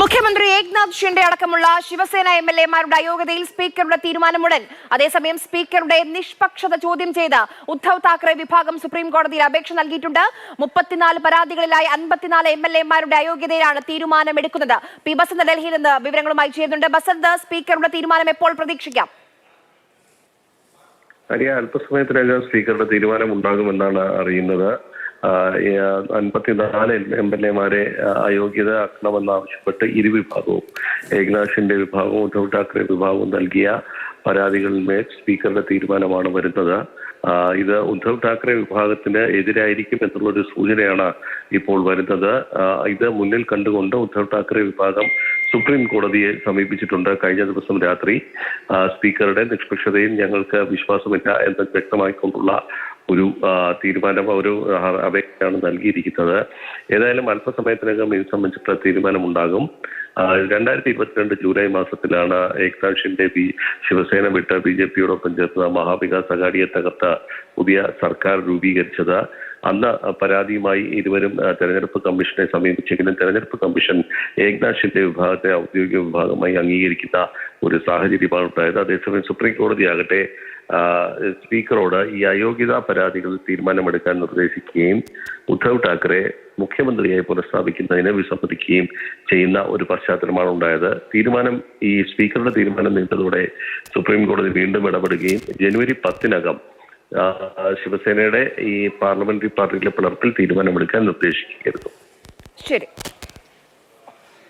മുഖ്യമന്ത്രി ഏക്നാഥ് ഷിൻഡെ അടക്കമുള്ള ശിവസേന എംഎൽഎമാരുടെ അയോഗ്യതയിൽ സ്പീക്കറുടെ തീരുമാനമുടൻ. അതേസമയം സ്പീക്കറുടെ നിഷ്പക്ഷത ചോദ്യം ചെയ്ത് ഉദ്ധവ് താക്കറെ വിഭാഗം സുപ്രീം കോടതിയിൽ അപേക്ഷ നൽകിയിട്ടുണ്ട്. 34 പരാതികളിലായി 54 എംഎൽഎമാരുടെ അയോഗ്യതയിലാണ് തീരുമാനമെടുക്കുന്നത്. പി ബസന്ത് ഡൽഹിയിൽ നിന്ന് വിവരങ്ങളുമായി ചേരുന്നുണ്ട്. ബസന്ത്, സ്പീക്കറുടെ തീരുമാനം എപ്പോൾ പ്രതീക്ഷിക്കാം? അല്പസമയത്തിനകം സ്പീക്കറുടെ തീരുമാനം ഉണ്ടാകുമെന്നാണ് അറിയുന്നത്. 54 എംഎൽഎമാരെ അയോഗ്യത ആക്കണമെന്നാവശ്യപ്പെട്ട് ഇരുവിഭാഗവും, ഏക്നാഥ് ഷിൻഡെ വിഭാഗവും ഉദ്ധവ് താക്കറെ വിഭാഗവും നൽകിയ പരാതികളിന്മേൽ സ്പീക്കറുടെ തീരുമാനമാണ് വരുന്നത്. ഇത് ഉദ്ധവ് താക്കറെ വിഭാഗത്തിന് എതിരായിരിക്കും എന്നുള്ളൊരു സൂചനയാണ് ഇപ്പോൾ വരുന്നത്. ഇത് മുന്നിൽ കണ്ടുകൊണ്ട് ഉദ്ധവ് താക്കറെ വിഭാഗം സുപ്രീം കോടതിയെ സമീപിച്ചിട്ടുണ്ട്. കഴിഞ്ഞ ദിവസം രാത്രി സ്പീക്കറുടെ നിഷ്പക്ഷതയിൽ ഞങ്ങൾക്ക് വിശ്വാസമില്ല എന്ന് വ്യക്തമായിക്കൊണ്ടുള്ള ഒരു തീരുമാനം, ഒരു അപേക്ഷയാണ് നൽകിയിരിക്കുന്നത്. ഏതായാലും അല്പസമയത്തിനകം ഇത് സംബന്ധിച്ചിട്ടുള്ള തീരുമാനമുണ്ടാകും. 2022 ജൂലൈ മാസത്തിലാണ് ഏക്നാഥ് ഷിൻഡെ ശിവസേന വിട്ട് BJPയോടൊപ്പം ചേർന്ന് മഹാവികാസ് അഘാഡിയെ തകർത്ത് പുതിയ സർക്കാർ രൂപീകരിച്ചത്. അന്ന് പരാതിയുമായി ഇരുവരും തെരഞ്ഞെടുപ്പ് കമ്മീഷനെ സമീപിച്ചെങ്കിലും തെരഞ്ഞെടുപ്പ് കമ്മീഷൻ ഏക്നാഥ് ഷിൻഡെ വിഭാഗത്തെ ഔദ്യോഗിക വിഭാഗമായി അംഗീകരിക്കുന്ന ഒരു സാഹചര്യമാണ് ഉണ്ടായത്. അതേസമയം സുപ്രീം കോടതിയാകട്ടെ സ്പീക്കറോട് ഈ അയോഗ്യതാ പരാതികളിൽ തീരുമാനമെടുക്കാൻ നിർദ്ദേശിക്കുകയും ഉദ്ധവ് താക്കറെ മുഖ്യമന്ത്രിയായി പുനഃസ്ഥാപിക്കുന്നതിന് വിസമ്മതിക്കുകയും ചെയ്യുന്ന ഒരു പശ്ചാത്തലമാണ് ഉണ്ടായത്. ഈ സ്പീക്കറുടെ തീരുമാനം നീണ്ടതോടെ സുപ്രീം കോടതി വീണ്ടും ഇടപെടുകയും ജനുവരി 10-നകം ശിവസേനയുടെ ഈ പാർലമെന്ററി പാർട്ടിയിലെ പിളർപ്പിൽ തീരുമാനമെടുക്കാൻ നിർദ്ദേശിക്കുകയായിരുന്നു. ശരി.